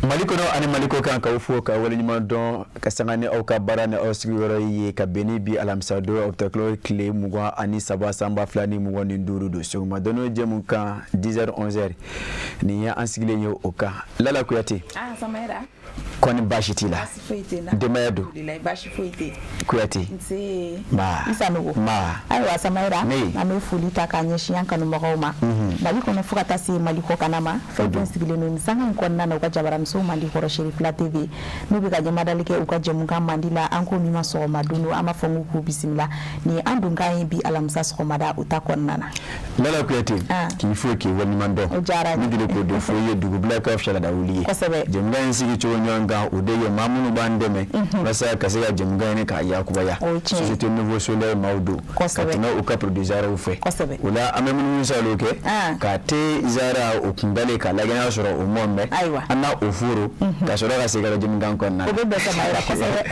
Malikono ani maliko kan ka fo ka wala nyuma don ka sangane au ka barane au sigoro yi ka beni bi alamsado obtaklo clé mugwa ani saba samba flani mugwa ni nduru do so ma dono jemu kan 10h 11h ni ya ansigle yo oka lala kuyate Samaira koni bashiti la demayado bashi foite kuyate nse ma isanugo ma aiwa Samaira ame fulita kanyesha yankanu magoma maliko no fukata si maliko kanama fa don sigile no sanga konna na ka jabaran so mandi horo Sherif la TV no be ka jamada like uka jemu kan mandila anko mi maso madunu ama fongu ku bismillah ni andun kan bi alamsa so mada utakonna na lala kuyate ki fo ke woni mando ni gile ko do fo ye dugu black of shala da wuli jemga nsigi cho nyanga udeyo mamunu bandeme basa kasega jemga ne ka yakuba ya société nouveau soleil maudo katina uka producer ufe ula amemunu nsaloke ka te izara okungale ka lagena soro umombe ana ofuro ka soro ka segala jemga konna obe Samaira kosabe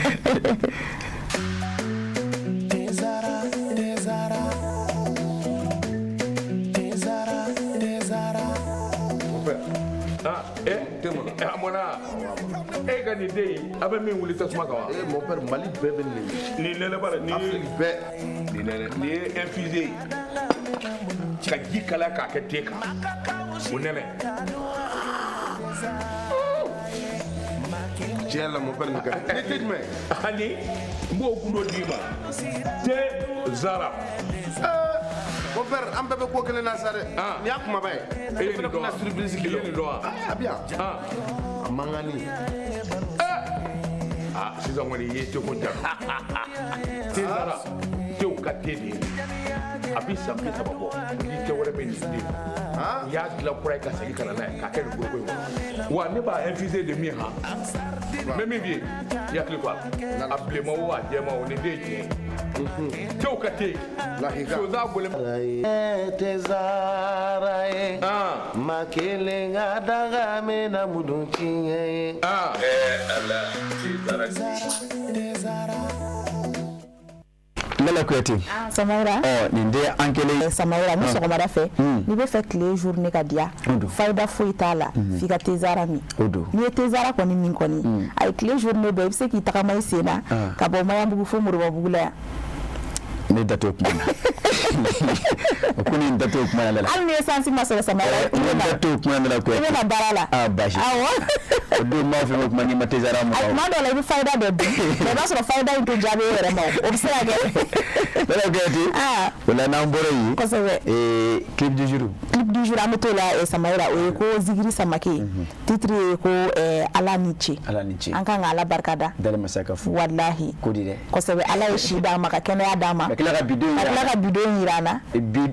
Amona gani dey abe min wuli tasuma kawa mon père Mali bébé ni nene bara ni ni infusé ka ji kala ka ke teka o nene tiens mon père ni tejme ani mbo kundo dima te zara mon père am bébé ko kele na sare ni akuma bay e ni do na surprise kilo ni do abia mangani sisan wani ye te ko jar te zara te o ka te ni abi sambi sababo ni te wala be ni ya kila kura ka segi kana na ka ke go go wa ne ba infusé de mi ha même bien ya kila quoi appelé moi wa je ma on de je te o ka te la hika so za gole te zara makele ngadaga me na mudunchi ala lala kuyate Samaira ninde ankele Samaira ni sogomara fe ni be fe clé journée ka dia faida foitala fika tezara mi ni tezara koni min koni ay clé journée be se ki takama isena ka bo mayambu fo murba bugula ne dato kumana kuni dato kumana lala al ne sansi masala Samaira ne dato kumana lala ko ina na barala bashi do ma fi ko mani matezara mo ma do la bi faida de be ba so faida into jabe yere mo observe lala gati wala na mboro yi ko sabe clip du jour ameto la Samaira o ko zigiri samaki titre ko ala niche anka ngala barkada dale masaka fu wallahi ko dire ko sabe ala shida maka kene adama kila ka bidon yirana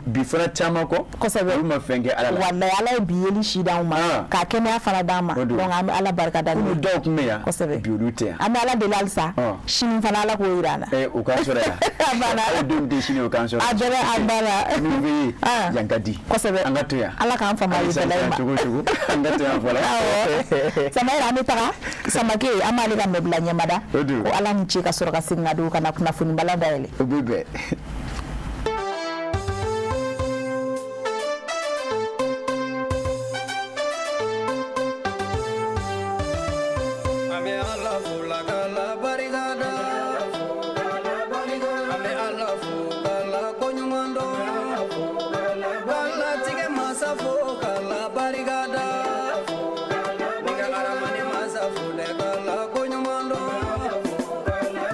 bi fara chama ko sabe ma fenge ala wallahi ala bi yeli shida ma ka kene afana dama donc am ala barkada ni dok me ya ko sabe bi lute am ala de lalsa shin fana ala ko yirana o kan sura ya abana dum de shini o kan sura ajere abana ni bi yankadi ko sabe angatu ya ala kan fama yitala tugo angatu ya fala Samaira ametaka samaki amali ka mebla nyamada ko ala niche ka sura ka singa do kana kuna funi balanda ele bebe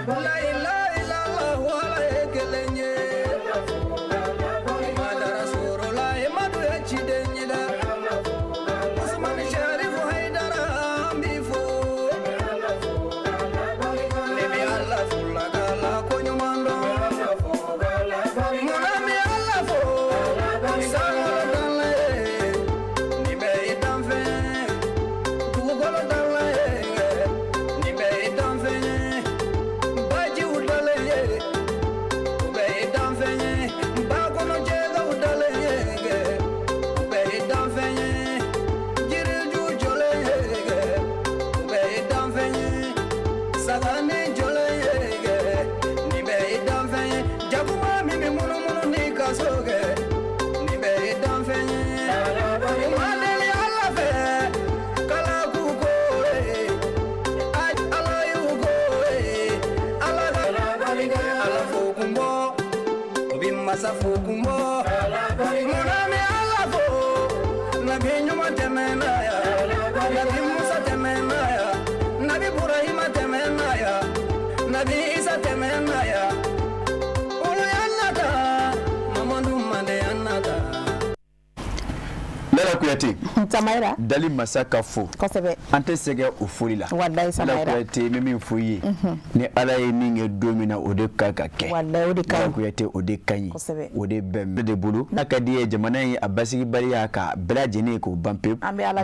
La ilaha illallah wala ekelenye masa fukumbo munami ala fo nabi nyuma temena ya nabi Musa temena ya nabi Ibrahim temena ya nabi Isa temena ya ulu yanata Mamadu mande yanata Lala Kuyate Samaira Dali Masaka fo kosebe ante sege o foli la wallahi Samaira Lala Kuyate mimi foyi ni ala ye ninge domina o de kaka ke wallahi o de kan Lala Kuyate o de kanyi o de bem de bulu nakadiye jamana yi abasigi bari aka bela jene ko bampe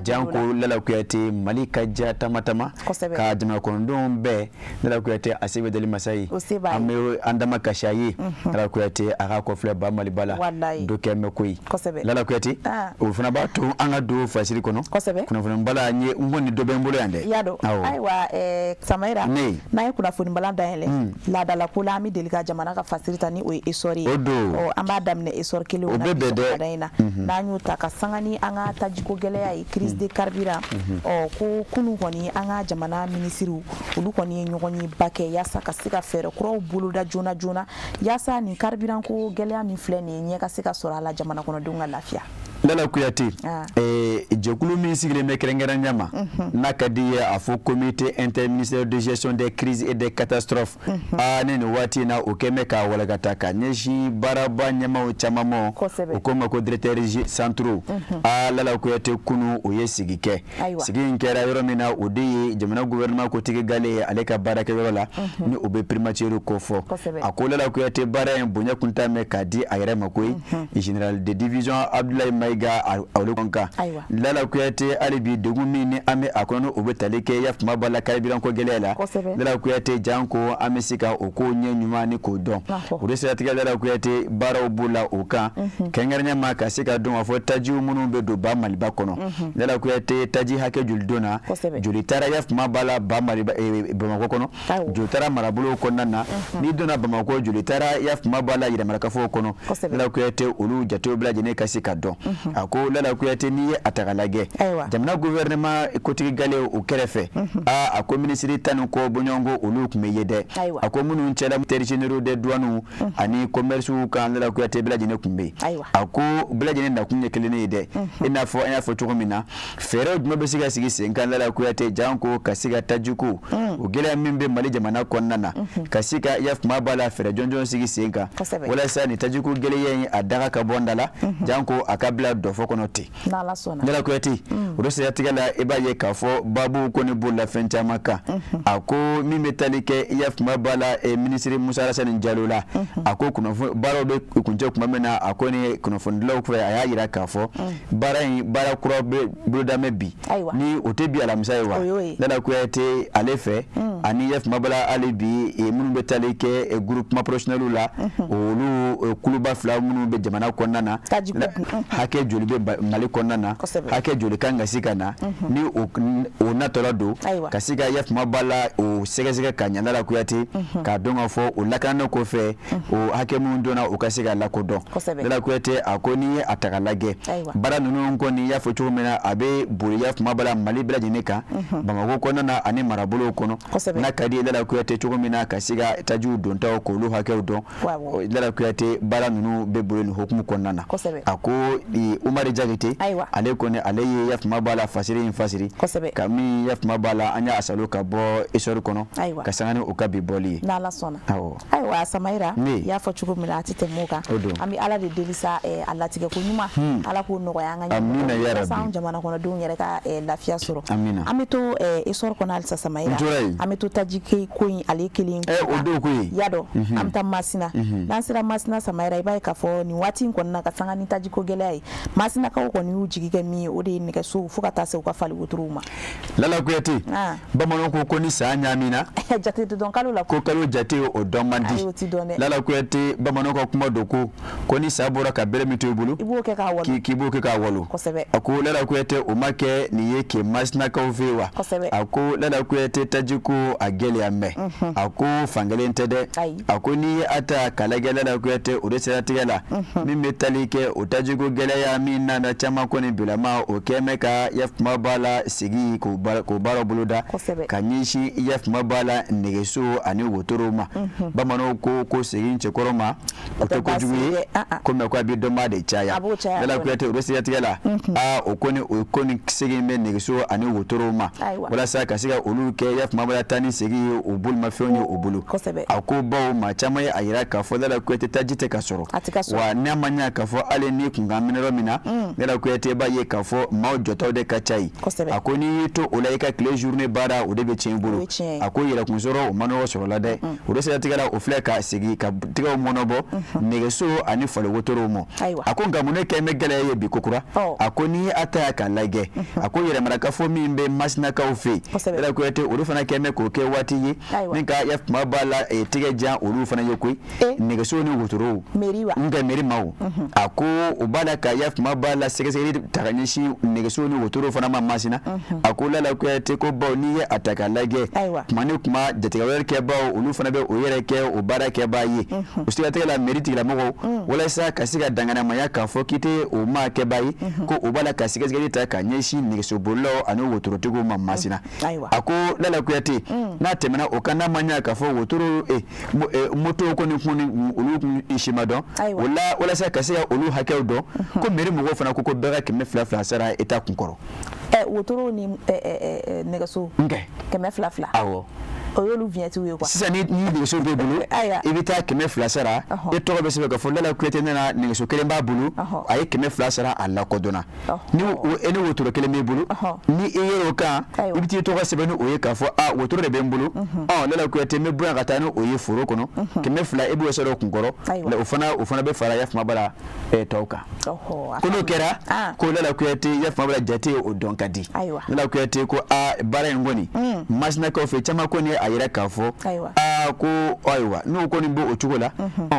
janko Lala Kuyate malika ja tamatama ka jamana kondon be Lala Kuyate asebe Dali Masai ame andama kashayi Lala Kuyate aka ko fle ba malibala do kemme koyi Lala Kuyate o fana ba to anga do fasiri kono kuna funa mbala nye ngoni do be mbolo yande yado aiwa Samaira na kuna funa mbala dayele la dala kula mi delika jamana ka fasirita ni o isori o amba damne isor kile o na na nyuta ka sangani anga tajiko gele ya crise de carburant o ko kunu koni anga jamana ministru ulu koni nyogoni bake yasa ka sika fere kro bulu da jona yasa ni carburant ko gele ya mi fleni nyeka sika sora la jamana kono dunga lafia Lala Kuyate jekulu min sigile me kerengera nyama nakadiye afo comité interministériel de gestion des crises et des catastrophes nene wati na okeme ka walagata ka nyeshi baraba nyama o chamamo okoma ko directeur centraux Lala Kuyate kunu oyesigike sigin kera yoro mina odiye jamana gouvernement ko tigi gale aleka baraka yola ni obe primature ko fo akola Lala Kuyate bara en bonya kunta me kadi ayere makoy général de division Abdoulaye ga awlukonka Lala Kuyate alibi degumi ni ame akono obetaleke ya fuma bala kalibiran ko gelela Lala Kuyate janko amesika oko nyenyuma ni ko don odesira tiga Lala Kuyate bara obula oka kengernya maka sika don afo taji munu be do ba maliba kono Lala Kuyate taji hake juldona julitara ya fuma bala ba maliba bamako kono julitara marabulo konana ni dona bamako julitara ya fuma bala yira marakafo kono Lala Kuyate ulu jato bla jene kasika don ako Lala Kuyate ni atagalage jamana gouvernement kotigi gale o kerefe ako ministre tanu ko bonyongo ulu kumeyede ako munu ncela ter généraux de douane ani commerce kan Lala Kuyate bela jine kumbe ako bela jine na kunye kelene yede ina fo tukumina fere dum be siga sigi senkan Lala Kuyate janko kasiga tajuku ugela mimbe mali jamana konnana kasika yaf mabala fere jonjon sigi senka wala sani tajuku gele yen adaga ka bondala janko akabla dofo konote Lala Kuyate urose yatigala ebaye kafo babu koni bola fenta maka ako mi metalike yaf mabala ministre Musa Hassan Jalula ako kuna baro be kunje kuma mena ako ni kuna fondlo ko ya yira kafo bara kuro be broda mebi ni otebi ala msaiwa Lala Kuyate alefe ani yaf mabala alibi munu betalike groupe professionnel la olu kuluba fla munu be jamana konnana hake jolibe mali konnana hake joli kanga sikana ni o natola do kasika yaf mabala o segezege kanya Lala Kuyate ka donga fo o lakana ko fe o hake mun dona o kasika la ko don Lala Kuyate akoni atakalage bara nunu ko ni yafo chumena abe buri yaf mabala mali bela jinika bamako konnana ani marabulo kono na kadi Lala Kuyate chumena kasika taju don taw ko lu hake don Lala Kuyate bara nunu be buri ni hukumu konnana ako di Umar Jagite ale kone ale yaf mabala fasiri kami yaf mabala anya asalo ka bo isor kono kasangani ukabi boli nala sona aiwa Samaira ya fo chugo milati temuka ami ala de delisa ala tige ko nyuma ala ko no ya nganya amina ya rabbi sa jamana kono dun yere ka lafiya soro amina ami to isor kono al Samaira ami to tajike ko ale kilin odo ko yado am tam masina nansira masina Samaira ibai ka fo ni wati ko na kasangani tajiko gelai masina ka ko ni ujigige mi ode ni ka so fukata se ko fali utruma Lala Kuyate bamano ko ni sa nyamina jate don kalo la ko kalo jate o don mandi Lala Kuyate bamano ko kuma doko ko ni sabora ka bere mitu bulu ibo ke ka wolu kibo ke ka wolu ako Lala Kuyate o make ni yeke masna ka ofewa ako Lala Kuyate tajiku agele amme ako fangale ntede ako ni ata kalage Lala Kuyate o desira tigala mi metalike o tajiku gele ya min na caman ko ni bilama o kɛmɛ ka yafuma bala sigi ko baara boloda ka ɲɛsin yafuma bala nɛgɛso ani wotoro ma bamananw ko segin cɛkɔrɔ ma o tɛ kojugu ye ko mɛ ko a bɛ dɔnbaa de caya Lala Kuyate o bɛ sɛgɛtigɛ la o kɔni segin bɛ nɛgɛso ani wotoro ma walasa ka se ka olu kɛ yafuma bala taa ni segin ye o bolimafɛnw ye o bolo a ko baw maa caman ye a yira k'a fɔ Lala Kuyate taji tɛ ka sɔrɔ wa n'a ma ɲɛ k'a fɔ hali ni kunkan minɛ yɔrɔ min na Lala Kuyate b'a ye k'a fɔ maaw jɔtaw de ka ca ye a ko n'i y'i to o la i ka tile journée baara o de bɛ tiɲɛ i bolo a ko yɛrɛkun sɔrɔ o ma nɔgɔ sɔrɔ la dɛ o de siratigɛ la o filɛ ka segin ka tigɛw mɔnɔbɔ nɛgɛso ani fali wotorow ma a ko nka mun ne kɛ bɛ gɛlɛya ye bi kokura a ko n'i ye a ta ya k'a lajɛ a ko yɛrɛmarakafo min bɛ masinakaw fɛ yen Lala Kuyate olu fana kɛ bɛ k'o kɛ waati ye ni ka yafuma b'a la tigɛ jan olu fana ye koyi nɛgɛso ni wotorow nka mairie maaw a ko u b'a la ka yafuma b'a la sɛgɛsɛgɛli ta ka ɲɛsin nɛgɛso ni wotoro fana ma masina a ko Lala Kuyate ko baw n'i ye a ta k'a lajɛ tuma ni kuma jatigɛ wɛrɛ kɛ baw olu fana bɛ o yɛrɛ kɛ o baara kɛ b'a ye o siratigɛ la mairie tigilamɔgɔw walasa ka se ka danganamaya k'a fɔ k'i tɛ o maa kɛba ye ko o b'a la ka sɛgɛsɛgɛli ta ka ɲɛsin nɛgɛsobolilaw ani wotorotigiw ma masina a ko Lala Kuyate n'a tɛmɛna o kan n'a ma ɲɛ k'a fɔ wotoro moto kɔni olu si ma dɔn o la walasa ka se ka olu hakɛw dɔn ko mairie mɔgɔw fana ko bɛɛ ka 200 sara État kun kɔrɔ wotoro ni nɛgɛso 200 awɔ o y'olu vignette ye quoi sisan ni nɛgɛso b'e bolo i bɛ taa 200 sara e tɔgɔ bɛ sɛbɛn k'a fɔ Lala Kuyate nana nɛgɛso kelen b'a bolo a ye 200 sara a lakodɔnna ni wotoro kelen b'e bolo ni i ye o kan i bɛ t'i tɔgɔ sɛbɛn ni o ye k'a fɔ wotoro de bɛ n bolo Lala Kuyate n bɛ bɔ yan ka taa ni o ye foro kɔnɔ 200 i b'o sɔrɔ o kun kɔrɔ o fana bɛ fara yafuma bala tɔw kan ko n'o kɛra ko Lala Kuyate yafuma bala jate o dɔn ka di Lala Kuyate ko baara in kɔni masinakaw fɛ caman kɔni a yɛrɛ k'a fɔ ko ayiwa n'u kɔni b'o cogo la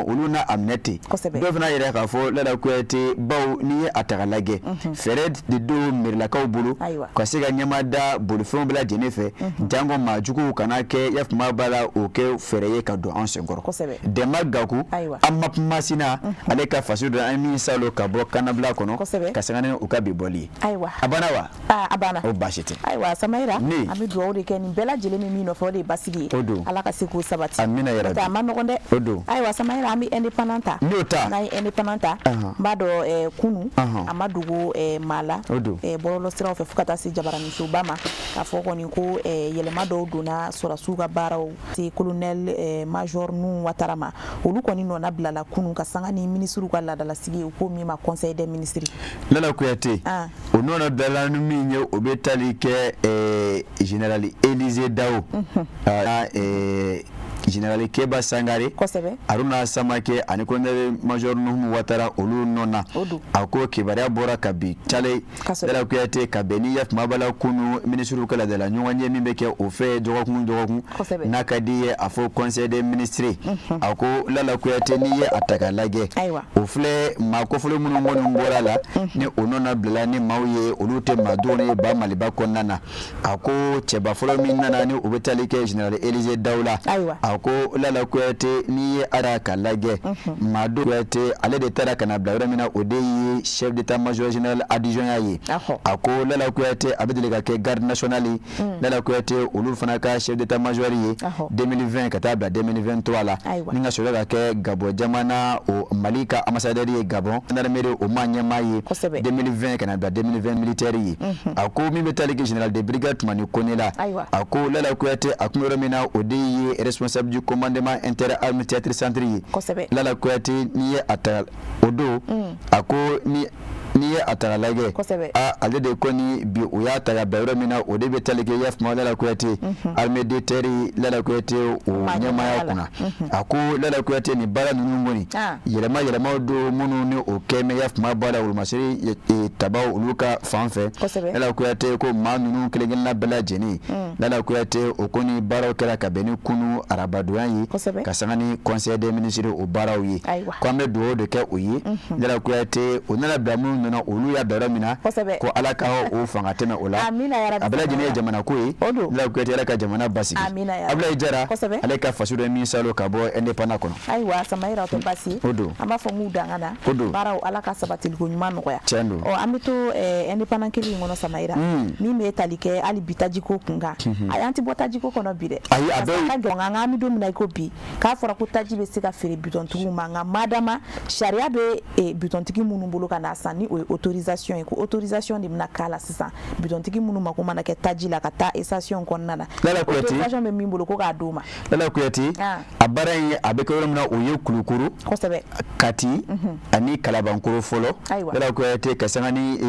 olu na a minɛ ten dɔw fana yɛrɛ k'a fɔ Lala Kuyate baw n'i ye a ta ka lajɛ fɛɛrɛ de don mairilakaw bolo ka se ka ɲɛma da bolifɛnw bɛɛ lajɛlen fɛ jango maajuguw kana kɛ yafuma b'a la o kɛ fɛɛrɛ ye ka don an senkɔrɔ Dɛnba Gaku an ma masina ale ka faso dɔ an min salo ka bɔ kanabila kɔnɔ ka sanga ni u ka bi bɔli ye a banna wa a banna o baasi tɛ ayiwa Samayira an bɛ dugawu de kɛ nin bɛɛ lajɛlen min min nɔfɛ o de ye basigi ye Ala ka se k'o sabati amina yarabi a ma nɔgɔn dɛ ayiwa Samayira an bɛ indépendant ta n'an ye indépendant ta n b'a dɔn kunu a ma dogo maa la bɔlɔlɔ siraw fɛ fo ka taa se jabaranisoba ma k'a fɔ kɔni ko yɛlɛma dɔw donna sɔrɔsiw ka baaraw se colonel major Nuhu Watara ma olu kɔni nɔna bilala kunu ka sanga ni ministre ka laadalasigi ye u ko min ma conseil des ministres Lala Kuyate o nɔna bilala ni min ye o bɛ tali kɛ général Élisée Dao Général Keba Sangare Aruna Samake ani colonel major Nuhu Watara olu nɔna a ko kibaruya bɔra ka bi cale Lala Kuyate ka bɛn ni yafuma bala kunu ministre ka laadala ɲɔgɔn ye min bɛ kɛ o fɛ dɔgɔkun n'a ka di ye a fɔ conseil des ministres a ko Lala Kuyate n'i ye a ta ka lajɛ o filɛ maa kɔfɔlen minnu kɔni bɔra la ni o nɔna bilala ni maaw ye olu tɛ maa dɔw ye ba Maliba kɔnɔna na a ko cɛba fɔlɔ min nana ni o bɛ tali kɛ général Élisée Dao la a ko Lala Kuyate n'i ye a ka lajɛ Mado Kuyate ale de taara ka na bila yɔrɔ min na o de ye chef d'état major général adjoint ya ye a ko Lala Kuyate a bɛ deli ka kɛ garde nationale ye Lala Kuyate olu fana ka chef d'état major ye 2020 ka taa bila 2023 la ni ka sɔrɔ ka kɛ Gabon jamana o Mali ka ambassadeur ye Gabon gendarmerie o ma ɲɛmaa ye 2020 ka na bila 2020 militaire ye a ko min bɛ tali kɛ général de brigade Tumani Kone la a ko Lala Kuyate a kun yɔrɔ min na o de ye responsable du commandement inter-armée théâtre centre ye Lala Kuyate n'i ye a ta o don a ko n'i ye a ta ka lajɛ ale de kɔni bi o y'a ta ka bila yɔrɔ min na o de bɛ tali kɛ yafuma Lala Kuyate armée de terre Lala Kuyate o ɲɛmaaya kunna a ko Lala Kuyate ni baara ninnu kɔni yɛlɛmaw don minnu ni o kɛ mɛ yafuma b'a la wolomasiri tabaw olu ka fan fɛ Lala Kuyate ko maa ninnu kelen-kelenna bɛɛ lajɛlen Lala Kuyate o kɔni baaraw kɛra ka bɛn ni kunu arabadonya ye ka sanga ni conseil des ministres o baaraw ye ko an bɛ dugawu de kɛ o ye Lala Kuyate o nana bila minnu mina olu ya dara mina ko ala ka o fanga tena ola abla jine jamana ko yi la ko tera ka jamana basigi abla jara ala ka fasure mi salo ka bo independent kono aiwa Samaira to basi ama fo nguda ngana bara ala ka sabatil ko nyuma no ya o amito independent kili ngono Samaira ni me talike ali bitaji ko kunga ayanti botaji ko kono bide ayi abe ka nganga mi do mina ko bi ka fora ko taji be sika fere buton tu manga madama sharia be buton tiki munu bolo kana sani autorisation ko autorisation de mina kala sisa buton tiki munu makoma na ke taji la kata station konnana autorisation be mimbolo ko ka duma lala kuyati abaran abe ko muna oye kulukuru ko sebe kati ani kalabankuru folo lala kuyati kasangani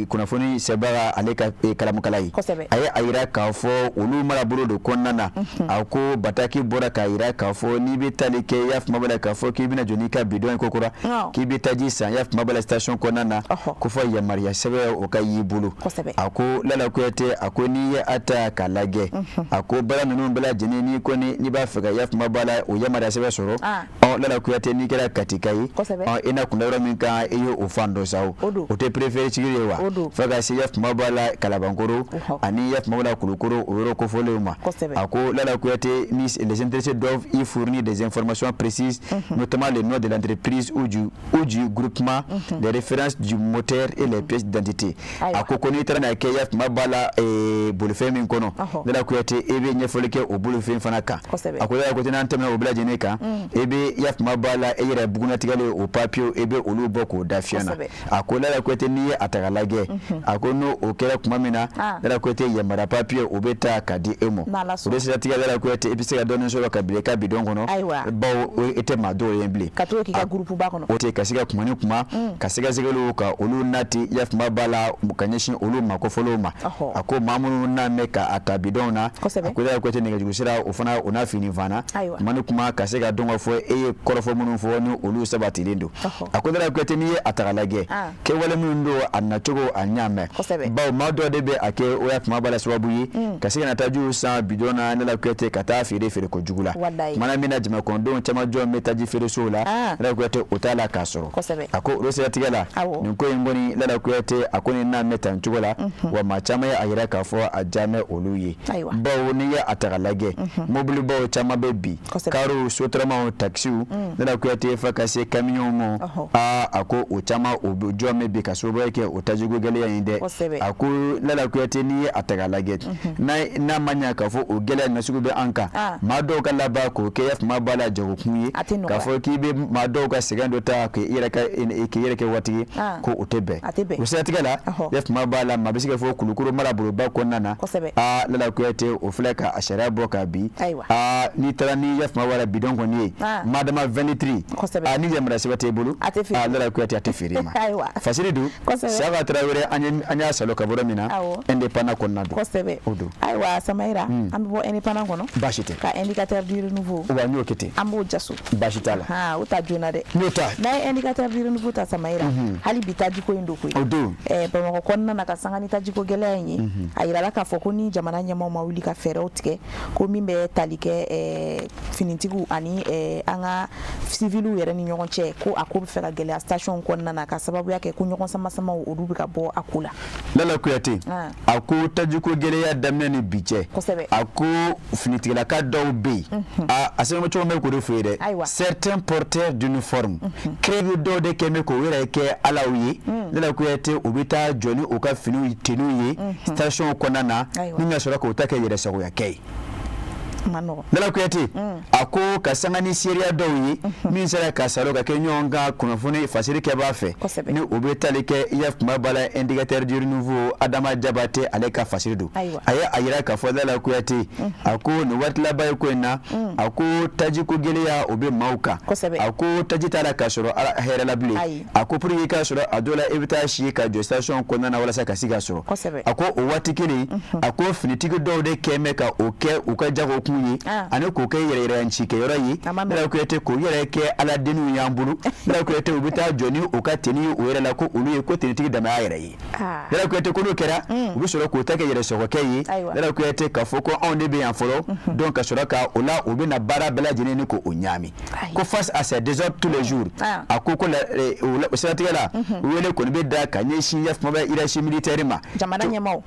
kuna foni sebara aleka kalamukalai aye ayira ka fo olu mara bolo do konnana ako bataki bora ka ayira ka fo ni be talike yaf mabala ka fo ki bina jonika bidon kokura ki be taji san yaf mabala station konnana ko fo ya maria sebe o ka yibulu ako lala kuyati ako ni ata kalage ako bala nunu bala jini ni ko ni ba fega yaf mabala o ya maria sebe soro lala kuyati ni kera katikai ina kundawra min ka eyo ofando sawo o te préféré chigirewa faga si yaf mabala kalabankoro ani yaf mabala kulukoro o yoro ko folema ako lala kuyati ni les intéressés doivent y fournir des informations précises notamment le nom de l'entreprise ou du groupement les références du moteur et les pièces d'identité ako koni tana ke yaf mabala bulfe min kono lala kuyati ebe nyefoleke o bulfe fanaka ako lala kuyati nan temna o bla jeneka ebe yaf mabala eyira buguna tigale o papio ebe olu boko dafiana ako lala kuyati ni atagalage ako no o kera kumamina lala kuyati yamara papio obeta kadi emo odesi tigale lala kuyati ebisega donen so ka bileka bidongo no bawo ete mado yemble kato ki ka groupe ba kono ote kasiga kumani kuma kasiga zigalo ka olu nati yaf mabala mukanyeshin olu makofoloma ako mamunu na meka akabidona ako lala kuyati ne gusira ofana onafini vana manu kuma kasiga dongo fo eye korofo munu fo ni olu sabati lindo akodara kwete ni atagalage ke wala mundo anachogo anyame ba mado debe ake oya kuma bala swabuyi kasiga nataju sa bidona na la kwete kata fere ko jugula mana mina jima kondo chama jo metaji fere sola la kwete otala kasoro ako rose tigala nko ngoni la kwete akoni na meta nchugola wa machama ya ayira ka fo ajame oluyi ba woni ya atagalage mobile ba chama bebi karo sotrama taxi la kwete fa kase camion mo ako ochama ojo mebi kasobo yake otajigo gele yinde ako la kwete ni atagalage na manya ka fo ogele na sugo be anka mado kala ba ko kef mabala jago kunyi ka fo kibe mado ka segando ta ke ira ke wati ko otebe usatigala yef mabala mabisike fo kulukuru mala buru ba ko nana la kwete ofleka ashara boka bi ni tarani yef mabala bidongo ni madama 23 ni jamra sebate bulu la kwete atefirima fasiridu sava trawere anya salo kabura mina independant konnadu aiwa Samaira ambo independant kono bashite ka indicateur du renouveau wa nyokete ambo jasu bashitala utajuna de nota na indicateur du renouveau ta Samaira hali bitaji ko indo ko bama konna na kasanga ni taji ko geleanyi ayira la ka fokoni jamana nyama mawuli ka fere otike ko mimbe talike finintigu ani anga civilu yere ni nyonche ko akobe fera gele station konna na ka sababu yake ko nyonsa masama odubi ka bo akula lala kuyati ako taji ko gele ya damne ni biche ako finitigala ka daw be asema cho me ko refere certains porteurs d'uniforme créer do de keme ko wera ke alawi lala kuyati obita joni o ka finu tenuye station konna na ni ngasora ko take yere sago ya kei mano dala kuyati ako kasangani seria doyi min sera kasalo ka kenyonga kuna fune fasiri ke bafe ni obetale ke yaf mabala indicateur du nouveau adama jabate aleka fasiri do aya ayira ka fodala kuyati ako ni watla bay ko na ako taji ko geleya obe mauka ako taji tala kasoro ala hera labli ako puri kasoro adola evita shi ka jo station ko na wala saka siga soro ako o watikini ako finitigi do de kemeka oke uka jago kunye ane ko kay yere yanchi ke yoro yi la ko yete ko yere ke ala denu yambulu la ko yete ubita joni o ka teni o yere la ko ulu ko teni tigi da ma yere yi la ko yete ko no kera ubi soro ko take yere so ko kay la ko yete ka foko on de be yan folo donc ka soro ka ola obi na bara bela jeni ni ko onyami ko face à ces désordres tous les jours akoko la o seratika la wele ko be da kanye shi ya fuma ba ira shi militaire ma jamana nyamao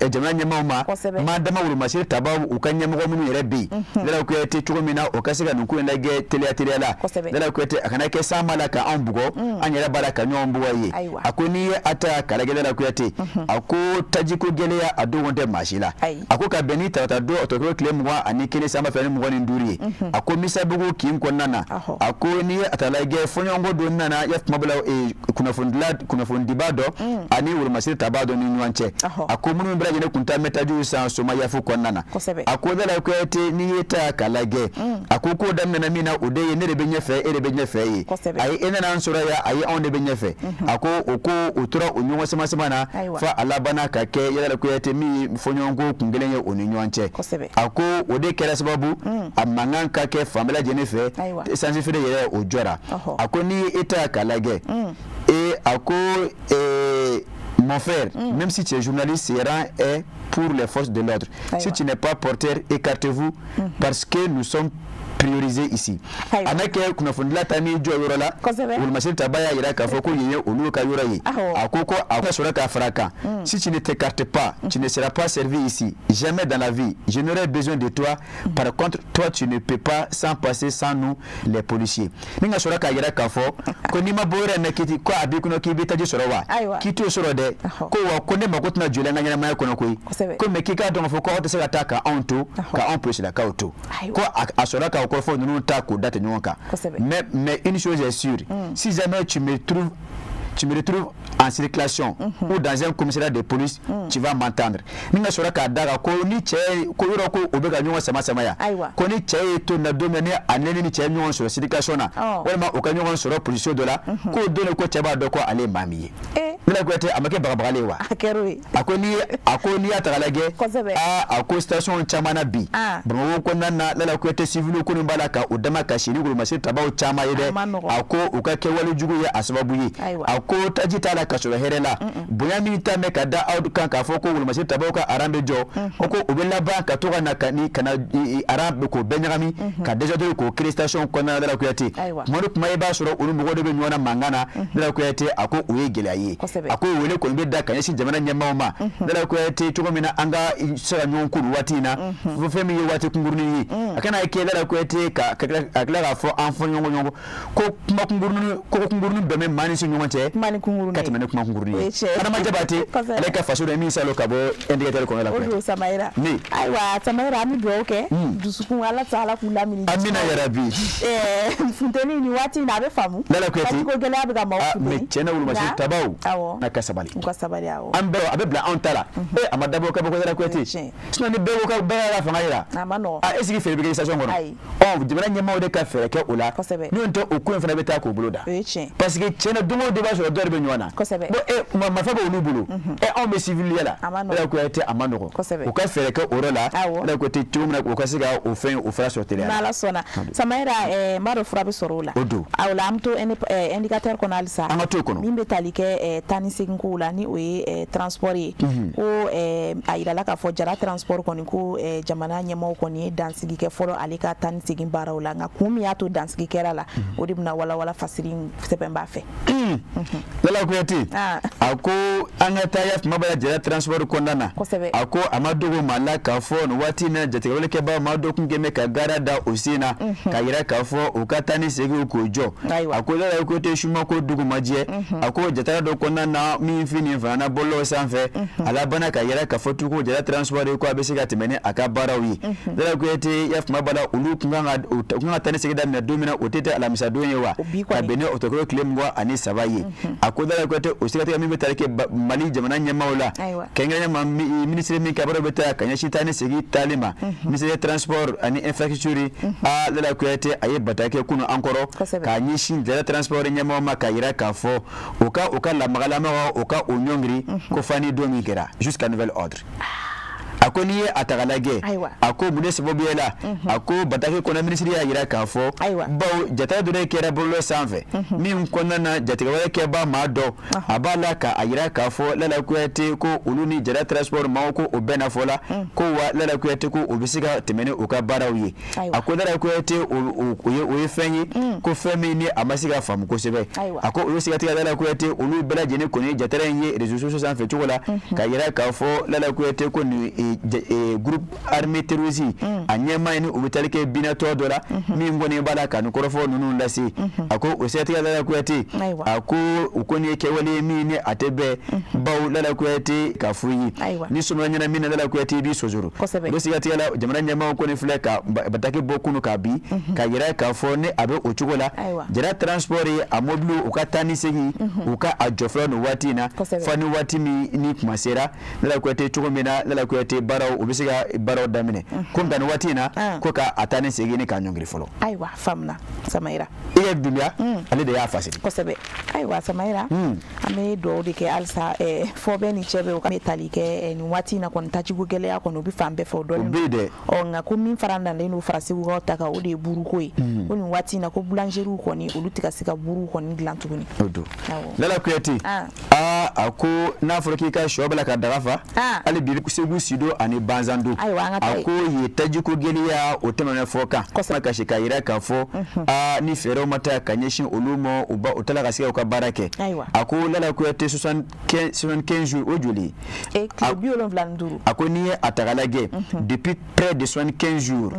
ma dama wuru masir tabawu ukanya mo mu yere bi la ko yete chugo mina o kasiga nku enda ge tele la ko yete akana ke samala ka ambugo anyera baraka nyombu waye akoni ata kalage la ko yete ako tajiko gele ya ado wonde mashila ako ka benita ta do to ko claim wa ani kene sama fere mo woni nduri ako misa bugo kin konnana ako ni atalage fonyongo do nana ya mabula kuna fundibado ani wuru masir tabado ni nwanche ako munu mbra jene kunta metaju sa soma ya fu konnana ako da la ko yete ni yeta kalage ako ko dan na mina ode ne de benye fe ai ena na nsura ya ai on de benye fe ako oko otura onyo sema na fa alabana ka ke yela ko yete mi fonyongo kungelenye onyo ako ode kera sababu amangan ka ke famela jene fe sanji fe yele ojora ako ni eta kalage ako mon frère, même si tu es journaliste, ce rang est pour les forces de l'ordre. Si tu n'es pas porteur, écartez-vous parce que nous sommes priorisés ici. Anake kuna fundila tani jo yorola ul masir tabaya ira ka foko yeye olu ka yora yi akoko akosora ka fraka. Si tu ne t'écartes pas, tu ne seras pas servi ici. Jamais dans la vie. Je n'aurai besoin de toi. Par contre, toi tu ne peux pas sans passer sans nous les policiers. Ninga sora ka ira ka fo ko ni mabore na kiti ko abi kuno ki bitaji sora wa. Kiti sora de ko wa ko ne makotna jule nga nyama ya kono koyi. Ko mekika don fo ko hote se ataka onto ka on plus la ka auto. Ko asora ka ko fo nous ta ko date nyonka. Mais une chose est sûre, si jamais tu me retrouves en circulation ou dans un commissariat de police, tu vas m'entendre. Ninga sora ka daga ko ni che ko yoro ko obega nyonga sama ya. Ko ni che to na domene anene ni che nyonga sur circulation na. Wala o ka nyonga sur position de la ko donne ko cheba do ko ale mamiye. Nila ko ete amake bagabale wa. Akoni atalage ako station chamana bi. Bro ko nana la ko ete civil ko mbala ka odama ka shiri ko masi tabaw chama yede ako ukake walu jugu ya asababu yi. Ako tajita la kasoro herela boya minita me kada out kan ka foko wul masi tabaw ka arambe jo oko obela ba ka to na kani kana arambe ko benyami ka deja do ko station ko na la ko ete modu kuma ba soro ulu mo do be nyona mangana la ko ete ako uye gelaye ako wele ko be da kan shi jamana nyama ma la ko ete to mina anga sura nyon kuru watina fo femi ye wati kungurni akana ke la ko ete ka akla fo enfant nyongo ko kuma kungurni be me mani si nyongo te mani kungurni katimene kuma kungurni ana majabati ale ka faso de mi salo kabo indicateur ko la ko odo samaira ni aiwa samaira mi do okay dusukun ala sala kula mini amina ya rabbi funteni ni wati na be famu la ko ete ko gele abiga ma ko me chena wul mashi tabaw na kasabali awo ambe abebla ontala amadabo ka boko la ko ete sino ni bego ka be la fangaira amano esigi fere be station ngono jibana nyama ode ka fere ke ola ni onto okun fere be ta ko buloda parce que chena dungo de ba so do be nyona bo ma fa ba olu bulo on be civil yala la ko ete amano ko ka fere ke orola la ko ete tumna ko ka siga o fen o fra so tele ala sona samaira maro fra be sorola awla amto indicateur ko nalsa amato ko mimbe talike tani singula ni o transport ko ayira la ka fo jara transport ko ni ko jamana nyama ko ni dansigi ke folo alika tani sigin barawla nga kumi ato dansigi kerala odibna wala fasirin sepemba fe la ko eti ako angata ya mabala jara transport ko ndana ako amadogo malaka fo no wati na jategole ke ba madoku ngeme ka garada osina kayira ka fo ukatani sigi ko jo ako la ko te shuma ko dugu maje ako jatara do ko na mi fini fana bolo sanfe alabana kayira ka fo tuko jara transport ko abesiga temene akabarawi la ko eti ya mabala ulu kunga tani sigi da na domina otete alamisa donyewa abene otokolo klemwa ani sabaye akodala ko ete osika te mi betareke mali jamana nyamaola kenganya ministre mi kabaro beta kanya shitani sigi talima ministre transport ani infrastructure la ko ete aye batake kuno ankoro kanyi shin jara transport nyamawa makayira kafo oka la magala ma oka onyongri ko fani domi kera jusqu'à nouvel ordre ako ni atagalage ako bude sabobiela ako batake kona ministry ya yira kafo bawo jata dure kera bolo sanfe min kona na jata wala ke ba ma do abala ka ayira kafo lala kuyete ko uluni jara transport ma ko obena fola ko wa lala kuyete ko obisiga temene uka barawi ako lala kuyete o fenyi ko femi ni amasiga fam ko sebe ako obisiga tiga lala kuyete ulu bela jene ko ni jata renye réseaux sociaux sanfe tukola ka yira kafo lala kuyete ko ni groupe armée terroriste anyema ni ubitalike binato dola mi ngone bala kan korofo nunu lasi ako oseti lala kuyete ako ukoni ke wale mi ni atebe baw lala kuyete kafuyi ni sunu nyana mi lala kuyete bi sojuru dosi gati yala jamana nyama ko ni fleka batake bokunu kabi ka yira kafo ne abe ochugola jara transport a moblu ukatani segi uka ajoflo no watina fani watimi ni kumasera lala kuyete chugomena lala kuyete baraw ubisiga baraw damine kumba no watina ko ka atani segi ni kanyongri folo aiwa famna Samaira iye dunya ale de ya fasili ko sebe aiwa Samaira ame do de ke alsa fo be ni chebe ko metali ke ni watina kon tachi gugele ya kono bi fambe fo do bide o nga ko min faranda le no farasi go taka o de buru ko oni watina ko boulangerie ko ni olutika sika buru ko ni glantuguni odo lala kuyati ako na foroki ka shobala ka darafa ali bi segu sido ani banzando ako ye taji ko geliya o temana foka ka shikayira ka fo ni fero mata kanyeshin olumo uba utala kasika ka barake ako lala kuyati 75 jours ojuli ko biolon vlanduru ako ni atagalage depuis près de 75 jours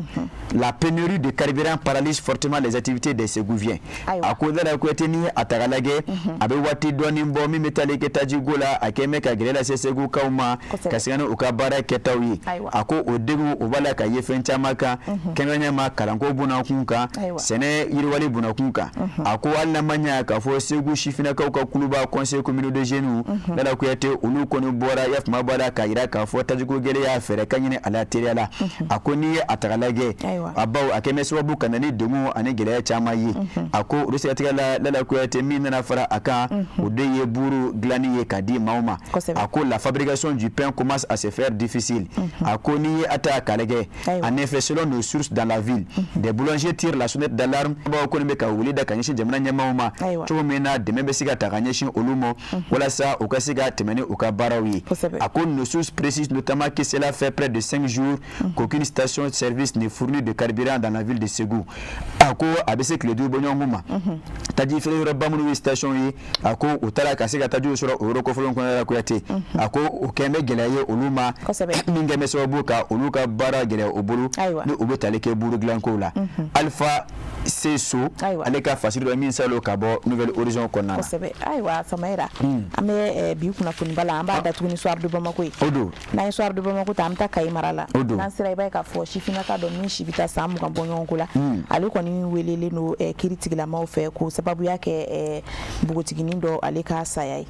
la pénurie de carburant paralyse fortement les activités des ségouviens ako lala kuyati ni atagalage abe wati doni mbomi metalike taji gola akeme ka grela sesegu kauma kasigano ukabara ketawi ako odegu ubala ka yefencha maka kenganya makalango buna kunka sene yirwali buna kunka ako alla manya ka fo segu shifina ka kuluba conseil communal de jeunes dala kuyate ulu konu bora yaf mabala ka ira ka fo taji go gele ya fere kanyine ala teriala ako ni atagalage abaw akeme sababu kanani demu ane gele ya chama yi ako rusi atigala dala kuyate mina na fara aka odeye buru glani ye kadi mauma ako la fabrication du pain commence à se faire difficile ako ni ata kalege en effet selon nos sources dans la ville des boulangers tirent la sonnette d'alarme ba ko ne ka wulida kanyishi jamana nyamauma to mena de membe siga takanyishi olumo wala sa ukasiga temene ukabarawi ako nos sources précisent notamment que cela fait près de 5 jours qu'aucune station de service ne fournit de carburant dans la ville de Ségou ako abese que le deux bonyonguma tadi fere robamunu station yi ako utala kasiga taju sura oroko folon kona kuyate ako ukeme gelaye oluma minga mesobu ka oluka bara gele obulu ni obetaleke buru glanko la alpha seso aleka fasiro min salo kabo nouvelle horizon kona kosebe aiwa Samaira ame bi kuna funbala amba da tuni soir de Bamako odo na soir de Bamako tamta kai marala na sira ba ka fo shifina ka do min shibita samu kan bonyongola aliko ni welele no kiritigila ma ofe ko sababu yake bugotigini ndo aleka sayai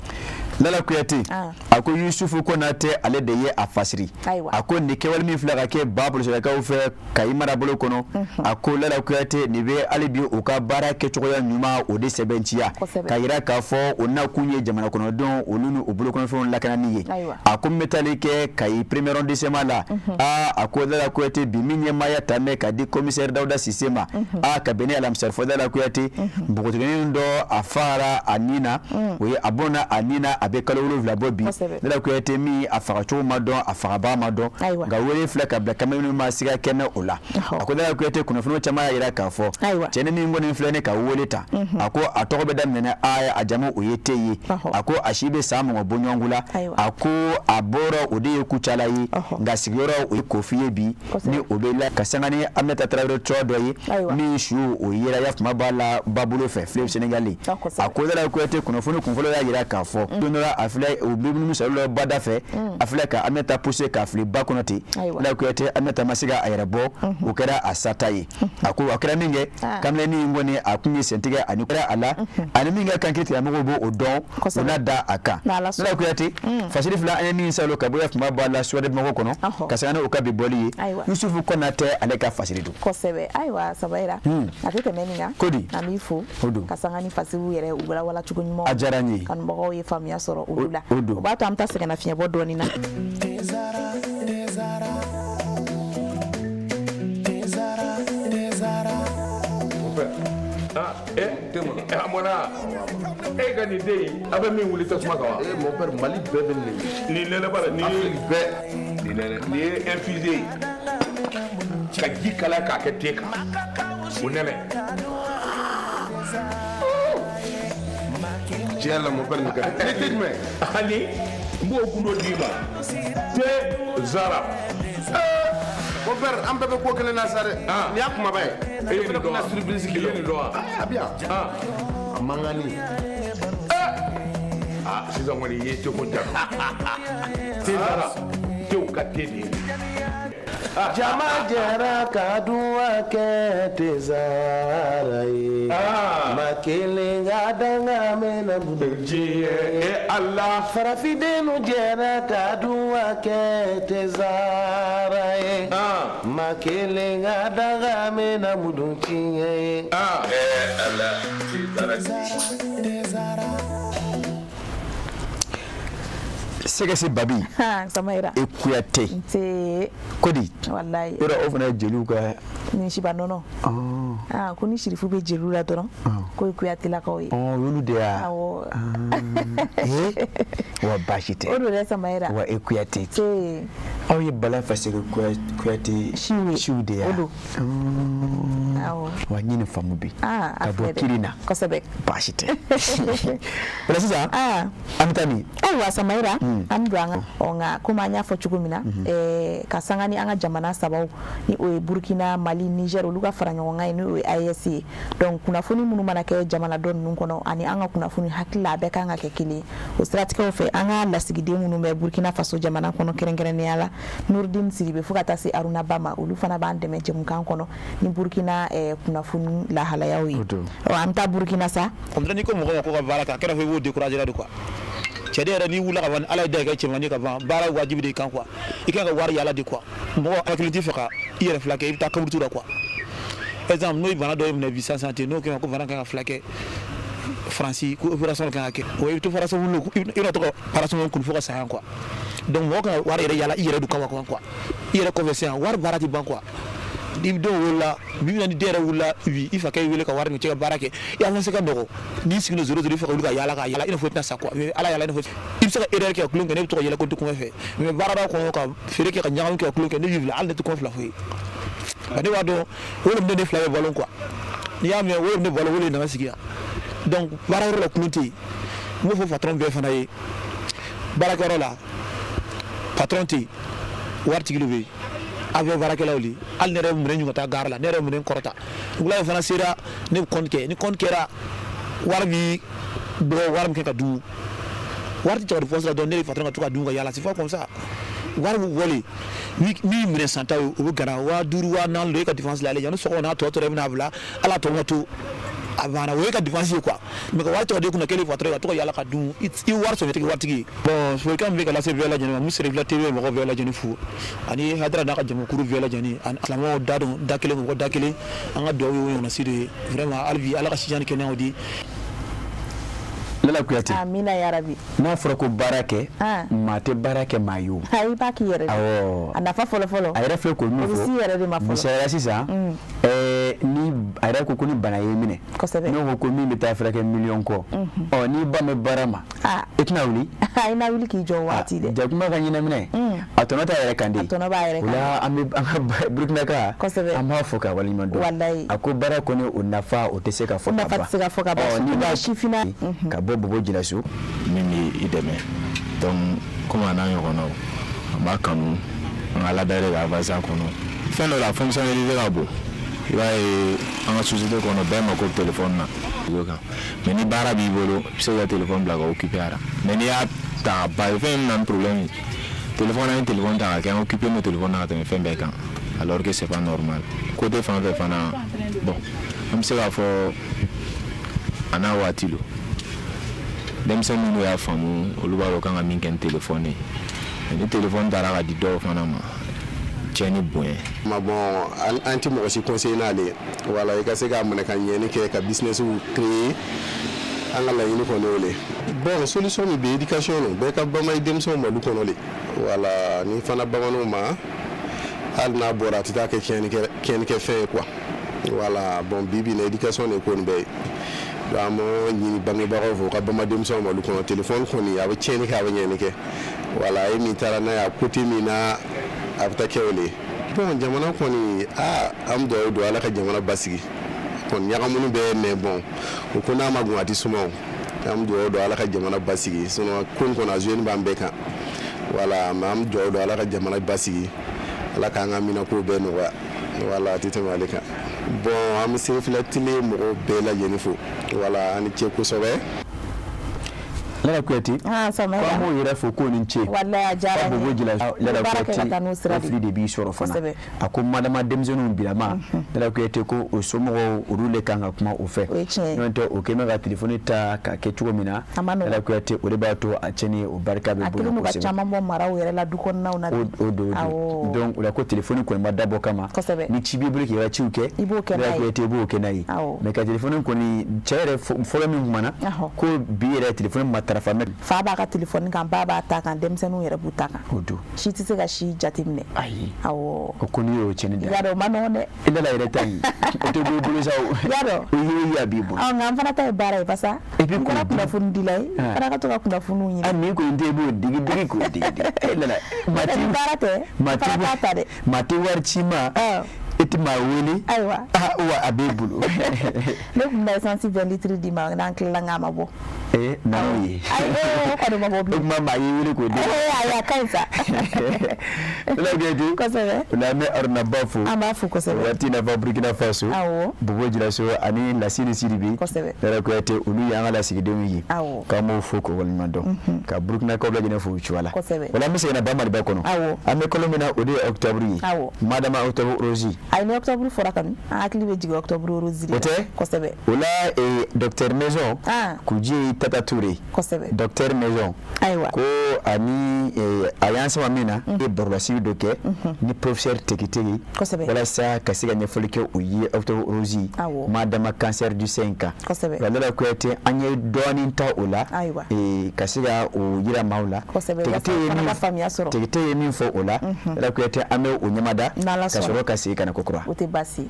lala kuyate ako Yusufu Konate ale de ye afasiri ako ni kewal mi flaga ke babul so ka ofe kai marabolo kono ako lala kuyate ni be ale bi o ka bara ke chokoya nyuma o de sebentia kayira ka fo ona kunye jamana kono don olunu obulu kono fo lakana niye ako metalike kai premier arrondissement la ako lala kuyate bi minye maya tame ka di commissaire Dauda Sisema ka bene alam serfo lala kuyate bugotini ndo afara anina we abona anina abe kalolo vla bobi lala kuyate mi afara choma don afara ba ma don ga wele flaka bla kamenu ma siga kenna ola ako lala kuyate kuno funo chama yira ka fo chene ni ngone flene ka woleta ako atobe dan mena aya ajamu oyeteye ako ashibe samu obonyongula ako aboro ode kuchala yi nga sigoro okofiye bi ni obela kasangani ameta travel trodo yi mi shu oyira yaf mabala babulo fe flip senegali ako lala kuyate kuno funo kunfolo ya yira ka fo donora afle obibnu musalo bada fe afle ka ameta pousse ka fli bakonoti la kuyate ameta masiga ayrabo ukera asatayi ako akera minge kamle ni ngone akunye sentige anikura ala animinga kankiti amugo bo odon ona da aka la kuyate fasili fla ani salo ka boya fuma bala swade mako kono kasana ukabi boli Yusufu Konate aleka fasili du kosebe aiwa Samaira atete meninga kodi namifu kasanga ni fasibu yere ubala wala chugonimo ajaranyi kan bogo ye famia soro ubula bato amta sega na finya bodoni na Amona ka ni dey abe min wuli tasuma ka wa mon père Mali bɛɛ bɛ ni nene bala ni bɛɛ ni infusé ka ji kala k'a kɛ te kan o nɛnɛ tiɲɛ la mon père nin kɛra ne tɛ jumɛn ani n b'o kundo d'i ma te zara mon père an bɛɛ bɛ ko kelen na sa dɛ nin y'a kumaba ye e ye nin dɔn wa surprise k'i ye nin dɔn wa a bi yan a mangani sisan kɔni i ye te ko jan te zara tew ka te de ye jama jɛra ka duwa kɛ tezara ye ma kelen ka danga mɛna ji Allah farafidenu jɛra ka duwa kɛ tezara ye ma kelen ka danga mɛna mudun tiɲɛ ye Allah Segesi babi Samaira e kuyate te kodi wallahi ora o fana jeliw ka ni shiba nono ko ni shirifu be jeliw la doron ko kuyate la ko yi yolu de ya awo wa bashite o do le Samaira wa e kuyate te aw ye bala fasege kuyate shiu de ya awo wa nyini famu bi ka bo kirina ko sebe bashite wala sisa amtani wa Samaira amduanga onga kuma nya fo chugumina ka sangani anga jamana sabaw ni o Burkina Mali Niger oluga faranyo ngai ni o ISC donc kuna funi munu manake jamana don nun kono ani anga kuna funi hakila be kanga ke kili o strategy fe anga lasigide munu me Burkina Faso jamana kono kerengere ne yala Nurdin Sidibe fukata si Aruna Bama olu fana bande me jemu kan kono ni Burkina kuna funi la hala yawi o amta Burkina sa on ni ko mo ko baraka kera fe wo décourager de quoi cedere ni wula ka van ala da ga cemani ka van bara wajibi de kan quoi ikan ka war yala de quoi mo activité faka yere flake ibta kaburtu da quoi exemple no ibana do ibna visa santé no ko van kan flake franci ko opération kan ke o ibto farasa wulo ino to opération ko fo sa quoi donc mo ka war yala yere du kawa quoi yere conversion war barati ban quoi dibdo wala bimina ni dere wala wi ifa kay wele ka war ni cega barake ya ngon seka dogo ni signo 00 fa ka yala ina fotna sa quoi ala yala ina fot il sera erreur ke klon ke ne to yala ko to ko fe mais barada ko ka fere ke nyaaw ke klon ke ne vivre al ne to ko fla fe bani wado wala ne ne fla ballon quoi ya me wala ne ballon wala na sigia donc barada ro klonti mo fo patron be fana yi baraka ro la patron ti warti gilobe avion varakelauli al nere mure nyuta garla nere mure korota ngula fana sira ne konke ni konkera warbi do warm ke ka du warti to force la donner fatran to ka du ga yala c'est pas comme ça warbu woli mi mure santa o gara wa duru wa nan le ka défense la le no so na to remna bla ala to moto avana we ka défense quoi mais ko warti de kuna kele fatran to ka yala ka du i war so metiki wartigi bon so kam be ka la se vela jeni mu sere vela tv mo vela jeni fu ani hadra na ka jamu kuru vela jeni an alamo dado dakele mo dakele anga do we na sire vraiment alvi ala ka sijani kenen odi lala kuyate amina ya rabbi na fura ko barake mate barake mayu ai baki yere anafa folo ayra fe ko no si yere de ma folo musara sisa ni ayra ko ni bana yemine no ko mi bita fura ke million ko ni ba me barama itna wuli ai na wuli ki jo wati de jakuma ga nyina mine atona ta yere kandi atona ba yere kandi wala am Burkina ka amma foka wali mando wallahi ako barako ne unafa oteseka foka ba unafa tseka foka ba ni ba shifina ka bobo jilasu mimi ideme donc comment on a eu on a kanu on a la dare ga vaza kono fin de la fonctionnalité là bo il va en société qu'on a bien mon téléphone na mais ni bara bi bolo c'est le téléphone blague occupé ara mais ni a ta ba fait un problème téléphone ta ka occupé mon téléphone na te fait bien alors que c'est pas normal côté fana bon on sait la fo ana watilo demsenu no ya famu oluba lo kanga minken téléphone ni téléphone dara ga di do fana ma cheni boy ma bon anti mo aussi conseiller na le wala ka se ga mun kan yeni ke ka business u créer anga la yini ko nole bon solution min be éducation no bɛɛ ka bama i denmisɛnw ma du kɔnɔ le wala ni fana bamananw ma hali n'a bɔra a tɛ taa kɛ tiɲɛnikɛ fɛn ye quoi wala bon bibi na éducation de ko nin bɛɛ ye donc an b'o ɲini bangebagaw fɛ u ka bama denmisɛnw ma du kɔnɔ téléphone kɔni a bɛ tiɲɛni kɛ a bɛ ɲɛni kɛ wala e min taara n'a ye a côté min na a bɛ taa kɛ o le ye bon jamana kɔni an bɛ dugawu don ala ka jamana basigi kɔni ɲagamuni bɛɛ mais bon o ko n'a ma gun a tɛ suma o an bɛ dugawu don ala ka jamana basigi sinon ko in kɔni a joué b'an bɛɛ kan wala mais an bɛ dugawu don ala ka jamana basigi ala k'an ka minako bɛɛ nɔgɔya wala a tɛ tɛmɛ ale kan bon an bɛ Sefila tile mɔgɔw bɛɛ lajɛlen fo wala an ni ce kosɛbɛ. Lala Kuyate ko mo yɛrɛ fo ko nin ce wallahi a diyara n ye Lala Kuyate fili de b'i sɔrɔ fana a ko madama denmisɛnninw bilama Lala Kuyate ko o somɔgɔw olu le kan ka kuma o fɛ n'o tɛ o kɛmɛ ka telefɔni ta ka kɛ cogo min na Lala Kuyate o de b'a to a cɛnni o barika bɛ bonya kosɛbɛ a caman bɔ maraw yɛrɛ la du kɔnɔnaw na o do donc o la ko telefɔni kɔni ma dabɔ kama ni ci b'i bolo k'i ka ciw kɛ Lala Kuyate i b'o kɛ n'a ye mais ka telefɔni kɔni cɛ yɛrɛ fɔlɔ min kumana ko bi yɛrɛ telefɔni ma fa b'a ka téléphone kan ba b'a ta kan denmisɛnninw yɛrɛ b'u ta kan o do si tɛ se ka si jateminɛ ayi awɔ o ko n'i y'o tiɲɛni da yadɔ o ma nɔgɔn dɛ i nana yɛrɛ ta yen o tɛ bɔ i bolo sa o yadɔ o ye a b'i bolo nka n fana ta ye baara ye basa n kɛra kunnafoni dila ye fana ka to ka kunnafoniw ɲini ni ko n tɛ i b'o digi k'o digi e nana baara tɛ fana t'a ta dɛ maa tɛ wari ci ma e tɛ maa wele ayiwa wa a b'e bolo ne tun bɛ essence 20 litres di ma n'an tilala n k'a ma bɔ n'an ye o kɔni ma bɔ bilen o tuma maa y'i wele k'o di ayi a ka ɲi sa Lala Kuyate kosɛbɛ o la an bɛ Aruna Ba fo an b'a fo kosɛbɛ waati na ba Burkina Faso awɔ Bobo Jiraso ani Lasini Sidibe kosɛbɛ Lala Kuyate olu y'an ka lasigidenw ye awɔ k'an b'o fo k'o waleɲuman dɔn ka Burkina kaw lajɛlen fo u cogoya la kosɛbɛ o la an bɛ segin na ba Maliba kɔnɔ awɔ an bɛ kalo min na o de ye octobre ye awɔ madama octobre rose ayi ni octobre fɔra kɔni an hakili bɛ jigin octobre rose de la o tɛ kosɛbɛ o la docteur Maison Kuji Tata Touré kosɛbɛ docteur Maison ayiwa ko ani a y'an sama min na e barolasi dɔ kɛ ni professeur Tekitegi kosɛbɛ walasa ka se ka ɲɛfɔli kɛ o ye octobre rose madama cancer du sein kan kosɛbɛ Lala Kuyate an ye dɔɔnin ta o la ayiwa ka se ka o yira maaw la kosɛbɛ Tekite ye min fɔ o la Lala Kuyate an bɛ o ɲɛmada ka sɔrɔ ka segin ka na kokura o tɛ baasi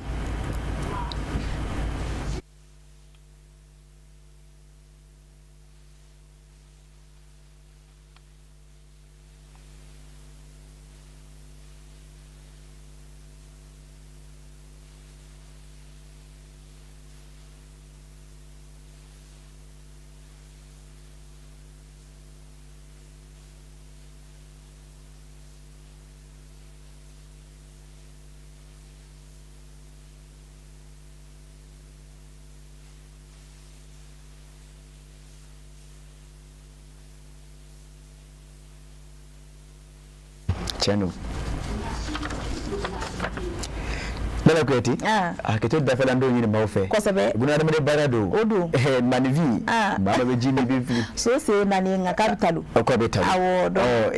Channel. Lala Kuyate a ka to dafa lan do ɲini maaw fɛ kosɛbɛ bunadamaden baara do o do manivi maa bɛ ji ni bi fili so se nani nka k'a bɛ talo o k'a bɛ talo awɔ donc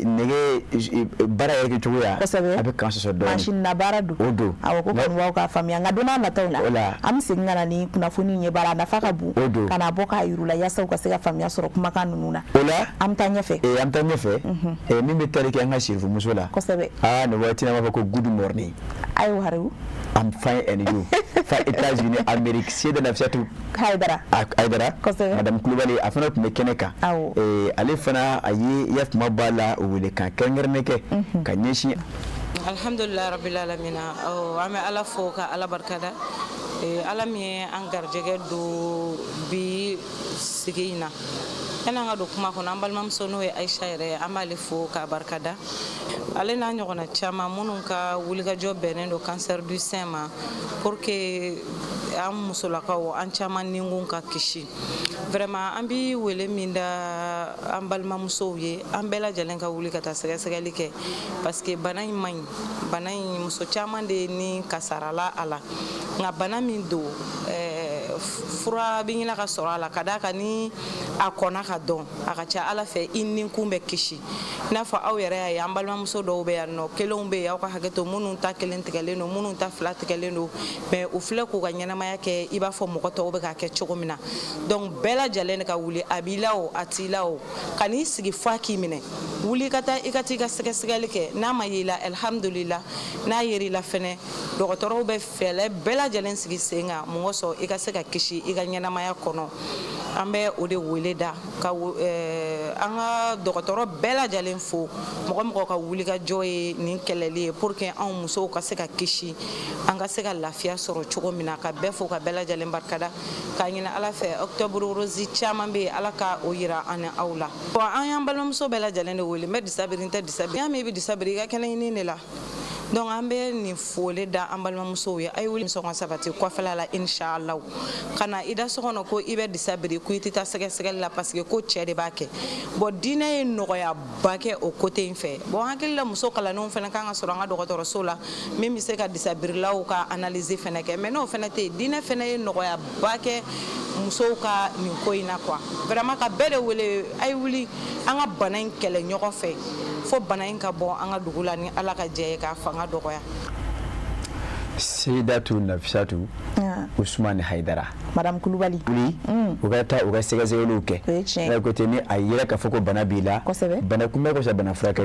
nɛgɛ baara yɛrɛ kɛcogoya kosɛbɛ a bɛ kan sɔsɔ dɔɔnin machine na baara do o do awɔ ko kɔni b'aw k'a faamuya nka don n'a nataw la an bɛ segin ka na ni kunnafoni ye baara a nafa ka bon o do ka na bɔ k'a yiru la yaasa u ka se ka faamuya sɔrɔ kumakan ninnu na o la an bɛ taa ɲɛfɛ an bɛ taa ɲɛfɛ min bɛ tali kɛ an ka sirifumuso la kosɛbɛ nin waati na b'a fɔ ko good morning ayiwa hariwu I'm fine and you. Fa États-Unis, Amérique, c'est de la fiatu. Haidara. Madame Koulibaly, a fana tun bɛ kɛnɛ kan. Ale fana a ye yaf ma b'a la o wele kan kɛrɛnkɛrɛnnen kɛ ka ɲɛsin. Alhamdulillah rabbil alamin. An bɛ Ala fo ka Ala barikada. Ala min ye an garijɛgɛ don bi sigi in na. Yan'an ka don kuma kɔnɔ an balimamuso n'o ye Aisha yɛrɛ an b'ale fo k'a barikada. Ale n'a ɲɔgɔnna caman minnu ka wulikajɔ bɛnnen don cancer du sein ma pour que an musolakaw an caman nikun ka kisi. Vraiment an bi wele min da an balimamusow ye an bɛɛ lajɛlen ka wuli ka taa sɛgɛsɛgɛli kɛ parce que bana in man ɲi bana in muso caman de ni kasarala a la nka bana min don fura bɛ ɲini ka sɔrɔ a la ka d'a kan ni a kɔnna ka dɔn a ka ca Ala fɛ i ni kun bɛ kisi i n'a fɔ aw yɛrɛ y'a ye an balimamuso dɔw bɛ yan nɔ kelenw bɛ yen aw ka hakɛto minnu ta kelen tigɛlen don minnu ta fila tigɛlen don mais u filɛ k'u ka ɲɛnamaya kɛ i b'a fɔ mɔgɔ tɔw bɛ k'a kɛ cogo min na donc bɛɛ lajɛlen de ka wuli a b'i la o a t'i la o ka n'i sigi f'a k'i minɛ wuli ka taa i ka t'i ka sɛgɛsɛgɛli kɛ n'a ma ye i la alhamdulillah n'a yer'i la fɛnɛ dɔgɔtɔrɔw bɛ fɛɛrɛ bɛɛ lajɛlen sigi sen kan mun kosɔn i ka se ka kisi i ka ɲɛnamaya kɔnɔ an bɛ o de wele da ka an ka dɔgɔtɔrɔ bɛɛ lajɛlen fo mɔgɔ ka wuli ka jɔ ye nin kɛlɛli ye pour que anw musow ka se ka kisi an ka se ka lafiya sɔrɔ cogo min na ka bɛɛ fo ka bɛɛ lajɛlen barikada k'a ɲini Ala fɛ octobre rose caman bɛ yen Ala ka o yira an ni aw la bon an y'an balimamuso bɛɛ lajɛlen de wele n bɛ disabiri n tɛ disabiri n'i y'a mɛn i bɛ disabiri i ka kɛnɛ ɲini de la donc an bɛ nin foli da an balimamusow ye a ye wuli sɔn ka sabati kɔfɛla la inshallah kana i da so kɔnɔ ko i bɛ disabiri ko i tɛ taa sɛgɛsɛgɛli la parce que ko cɛ de b'a kɛ bon diinɛ ye nɔgɔyaba kɛ o côté in fɛ bon hakili la muso kalannenw fana kan ka sɔrɔ an ka dɔgɔtɔrɔso la min bɛ se ka disabirilaw ka analyse fana kɛ mais n'o fana tɛ yen diinɛ fana ye nɔgɔyaba kɛ musow ka nin ko in na quoi vraiment ka bɛɛ de wele a ye wuli an ka bana in kɛlɛ ɲɔgɔn fɛ fo bana in ka bɔ an ka dugu la ni Ala ka jɛ ye k'a fanga dɔgɔya. Seydatu Nafisatu Usman Haidara Madame Kulubali u ka taa u ka sɛgɛsɛgɛliw kɛ ko tɛ ni a yɛrɛ ka fɔ ko bana b'i la bana kunbɛ ko sa bana furakɛ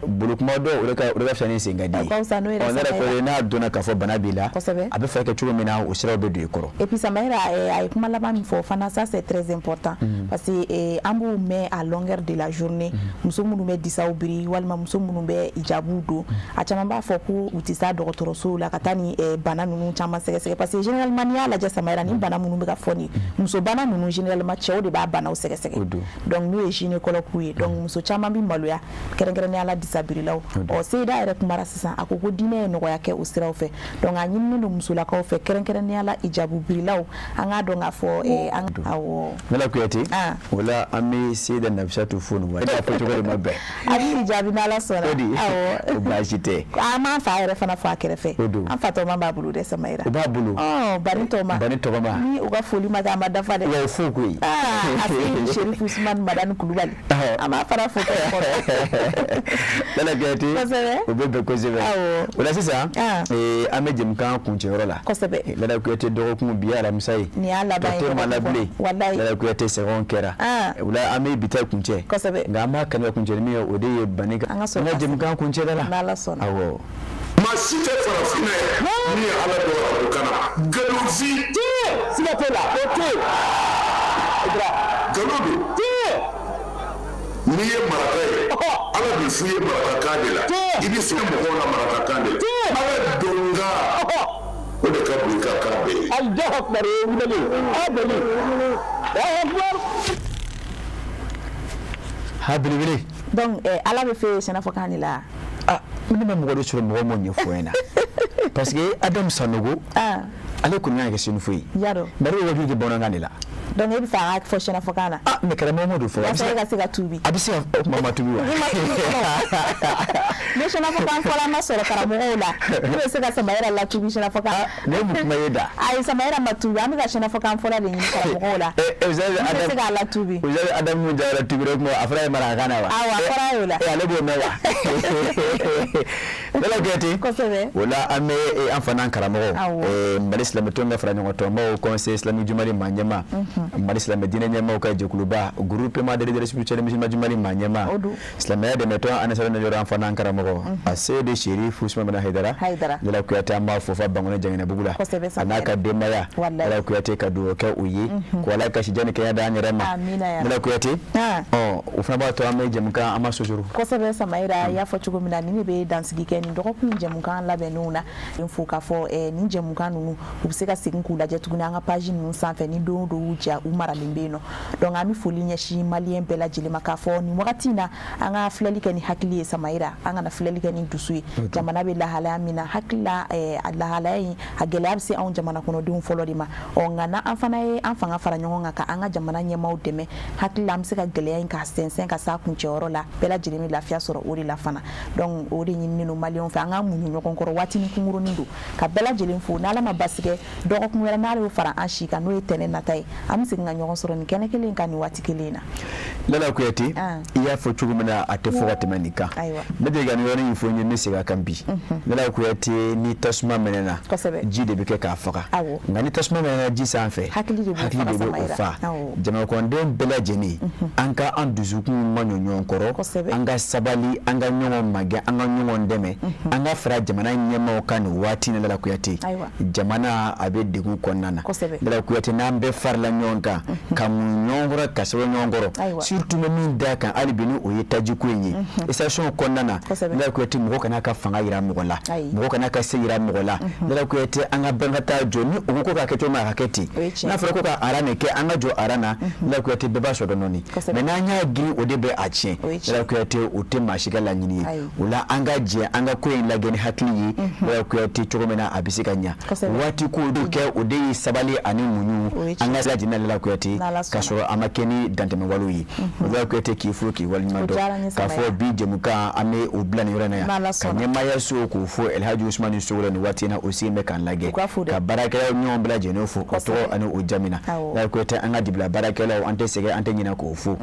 bolokuma dɔw o ka fisa ni sen ka di ye ne yɛrɛ ko n'a donna k'a fɔ bana b'i la a bɛ furakɛ cogo min na o siraw bɛ don i kɔrɔ et puis Samahira a ye kuma laban min fɔ fana ça c'est très important parce que an b'u mɛn à longueur de la journée muso minnu bɛ disaw biri walima muso minnu bɛ hijabu don a caman b'a fɔ ko u tɛ s'a dɔgɔtɔrɔso la ka taa ni bana ninnu caman sɛgɛsɛgɛ parce que généralement n'i y'a lajɛ Samahira ni bana minnu bɛ ka fɔ ni muso bana ninnu généralement cɛw de b'a banaw sɛgɛsɛgɛ donc n'u ye gynécologue ye donc muso caman bɛ maloya kɛrɛnkɛrɛnnenya la disabirilaw Seyda yɛrɛ kumara sisan a ko diinɛ ye nɔgɔya kɛ o siraw fɛ donc a ɲininen don musolakaw fɛ kɛrɛnkɛrɛnnenya la hijabu birilaw an k'a dɔn k'a fɔ an awɔ Nala Kuyate o la an bɛ Seyda Nafisatu fo nin waati a fɔ cogo de ma bɛn a bɛ hijabi n'Ala sɔnna awɔ o baasi tɛ an m'an fa yɛrɛ fana fɔ a kɛrɛfɛ an fa tɔgɔma b'a bolo dɛ Samahira o b'a bolo bani tɔgɔma ni u ka foli ma kɛ a ma dafa dɛ wa fo koyi a se Sherifu Usman Madani Kulubali an b'a fara fo Nala Kuyate o bɛ bɛn kosɛbɛ o la sisan an bɛ jɛmukan kuncɛyɔrɔ la kosɛbɛ Nala Kuyate dɔgɔkun bi alamisa ye nin y'a laban ye wallahi Nala Kuyate sɛgɛnw kɛra o la an bɛ bi ta kuncɛ kosɛbɛ nka an b'a kanɛ kuncɛ ni min ye o de ye bani an ka jɛmukan kuncɛla la n'Ala sɔnna awɔ maa si tɛ farafinna ye min ye Ala dɔgɔya o kana nkalonzi siga t'o la o tɛ nkalon don n'i ye maraka ye Ala bɛ f'i ye marakakan de la i bɛ se mɔgɔw la marakakan de la Ala donga o de ka bon i ka kan bɛɛ ye. Allahu akbar wulili habili donc Ala bɛ fɛ sɛnɛfɔkan de la ne bɛ mɔgɔ de sɔrɔ mɔgɔ m'o ɲɛfɔ n ɲɛna parce que Adamu Sanogo ale kɔni y'a kɛ sinifo ye bari o wajibi de bamanankan de la donc e bɛ fɛ a ka fɔ sɛnɛfɔkan na mais karamɔgɔ m'o de fɔ a bɛ se ka se ka tubi a bɛ se ka kuma ma tubi wa ni sɛnɛfɔkan fɔla ma sɔrɔ karamɔgɔw la ne bɛ se ka Samahira la tubi sɛnɛfɔkan ne mun kuma ye da ayi Samahira ma tubi an bɛ ka sɛnɛfɔkan fɔla de ɲini karamɔgɔw la ne bɛ se k'a la tubi vous avez Adamu Jara tubi kuma a fɔra ye marakakan na wa awɔ a fɔra ye o la ale b'o mɛn wa Nala Kuyate kosɛbɛ o la an bɛ an fana karamɔgɔ Mali silamɛtɔn bɛ fara ɲɔgɔn tɔnbaw conseil islamique du Mali maa Mali silamɛ diinɛ ɲɛmaaw ka jɛkuluba groupement de leaders spirituels musulmans du Mali maa ɲɛmaa silamɛya dɛmɛtɔn ani sara najɔrɔ an fana karamɔgɔ a Seydi Sherifu Usman Madani Haidara Nala Kuyate an b'a fɔ fa Bangɔnɛ Janginɛbugu la a n'a ka denbaya Nala Kuyate ka dugawu kɛ u ye ko Ala ka sijani kɛɲɛ da an yɛrɛ ma Nala Kuyate o fana b'a to an bɛ jɛmukan an ma sosoro kosɛbɛ Samahira y'a fɔ cogo min na ni ne bɛ dansigi kɛ nin dɔgɔkun jɛmukan labɛnnenw na n fo k'a fɔ nin jɛmukan ninnu u bɛ se ka segin k'u lajɛ tuguni an ka page ninnu sanfɛ ni don o don y'u diya u maralen bɛ yen nɔ donc an bɛ foli ɲɛsin maliyɛn bɛɛ lajɛlen ma k'a fɔ nin wagati in na an ka filɛli kɛ ni hakili ye Samahira an kana filɛli kɛ ni dusu ye jamana bɛ lahalaya min na hakili la a lahalaya in a gɛlɛya bɛ se anw jamana kɔnɔdenw fɔlɔ de ma nka n'an fana ye an fanga fara ɲɔgɔn kan ka an ka jamana ɲɛmaaw dɛmɛ hakili la an bɛ se ka gɛlɛya in k'a sɛnsɛn jɛnsɛn ka sa kuncɛyɔrɔ la bɛɛ lajɛlen bɛ lafiya sɔrɔ o de la fana donc o de ɲininen don maliyɛnw fɛ an ka muɲu ɲɔgɔn kɔrɔ waatinin kunkurunin don ka bɛɛ lajɛlen fo n'Ala ma basi kɛ dɔgɔkun wɛrɛ n'Ala y'o fara an si kan n'o ye tɛnɛ nata ye an bɛ segin ka ɲɔgɔn sɔrɔ nin kɛnɛ kelen kan nin waati kelen na. Lala Kuyate i y'a fɔ cogo min na a tɛ fɔ ka tɛmɛ nin kan ne de ka nin yɔrɔ in fɔ n ye ne segin a kan bi Lala Kuyate ni tasuma mɛnɛna ji de bɛ kɛ k'a faga nka ni tasuma mɛnɛna ji sanfɛ hakili de bɛ o fa jamanakɔnɔden bɛɛ lajɛlen an ka an dusukun ma ɲɔ ɲɔgɔn kɔrɔ an ka sabali an ka ɲɔgɔn magɛn an ka ɲɔgɔn dɛmɛ an ka fara jamana ɲɛmaaw kan nin waati in Lala Kuyate jamana a bɛ degun kɔnɔna na Lala Kuyate n'an bɛɛ farala ɲɔgɔn kan ka mun ɲɔgɔn kɔrɔ ka sɛbɛn ɲɔgɔn kɔrɔ surtout min da kan hali bi ni o ye tajiko in ye station kɔnɔna na Lala Kuyate mɔgɔ kana ka fanga yira mɔgɔ la mɔgɔ kana ka se yira mɔgɔ la Lala Kuyate an ka bɛn ka taa jɔ ni o ko ka kɛ cogo min a ka kɛ ten n'a fɔra ko ka aran de kɛ an ka jɔ aran na Lala Kuyate bɛɛ b'a sɔrɔ dɔɔni mais n'an y'a girin o de bɛ a tiɲɛ Lala Kuyate o tɛ maa si ka laɲini ye o la an ka jɛ an ka ko in lajɛ ni hakili ye Lala Kuyate cogo min na a bɛ se ka ɲɛ waati ko do kɛ o de ye sabali ani muɲu an ka lajɛ Lala Kuyate ka sɔrɔ a ma kɛ ni dantɛmɛwalew ye Lala Kuyate k'i fo k'i waleɲuman dɔn k'a fɔ bi jɛmukan an bɛ o bila nin yɔrɔ in na yan ka ɲɛmaaya so k'o fɔ Elhaji Usumani Sogolo nin waati in na o sen bɛ k'an lajɛ ka baarakɛlaw ɲɔgɔn bɛɛ lajɛlen fo ka tɔgɔ ani o jamu na Lala Kuyate an ka dibila baarakɛlaw an tɛ sɛgɛn an tɛ ɲinɛ k'o fo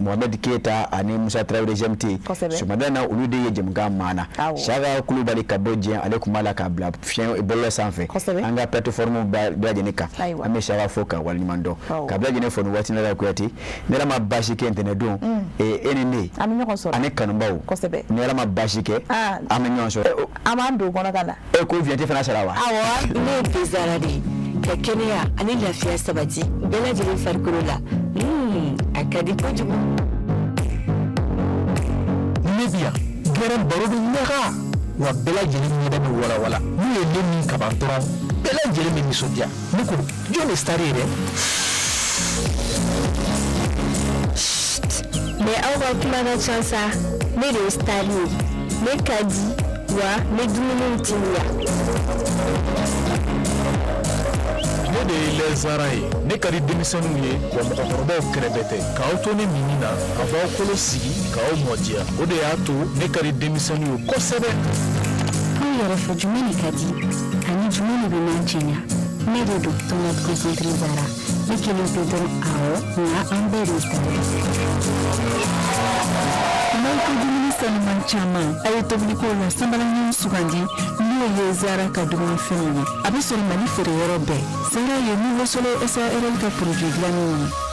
Mohamed Keita ani Musa Traoré GMT sɔgɔmada na olu de ye jɛmukan maana Saka Kulubali ka bɔ diɲɛ ale tun b'a la k'a bila fiɲɛ bɔlɔlɔ sanfɛ an ka plateforme bɛɛ lajɛlen kan an bɛ Saka fo ka waleɲuman dɔn ka bɛɛ lajɛlen fo nin waati in na Lala Kuyate ni Ala ma baasi kɛ ntɛnɛn don e ni ne ani kanubaw ni Ala ma baasi kɛ an bɛ ɲɔgɔn sɔrɔ an b'an don kɔnɔ ka na ko Vianney fana sara wa awɔ ne ye Bezara de ye ka kɛnɛya ani lafiya sabati bɛɛ lajɛlen farikolo la a ka di kojugu ne bi yan gɛrɛ baro bɛ ɲaga wa bɛɛ lajɛlen ɲɛda bɛ walawala n'u ye ne min kaban dɔrɔn bɛɛ lajɛlen bɛ nisɔndiya ne ko jɔn de star ye dɛ mais aw ka kuma ka ca sa ne de ye star ye ne ka di wa ne dumuniw timiya ne de ye lɛzara ye ne ka di denmisɛnninw ye wa mɔgɔkɔrɔbaw kɛrɛfɛ tɛ k'aw to ne mini na ka b'aw kolo sigi k'aw mɔdiya o de y'a to ne ka di denmisɛnninw ye kosɛbɛ aw yɛrɛ fɛ jumɛn de ka di ani jumɛn de bɛ n'an cɛɲa ne de don Tonton Concentré Zara ne kelen pe dɔrɔn awɔ nka an bɛɛ de sara n'aw ka dumuni sanuman caman a ye tobilikow la sanbaraɲɔgɔn sugandi n'o ye Zara ka dumunifɛnw ye a bɛ sɔrɔ Mali feereyɔrɔ bɛɛ Zara ye Nouveau Soleil SARL ka produit dilannen ye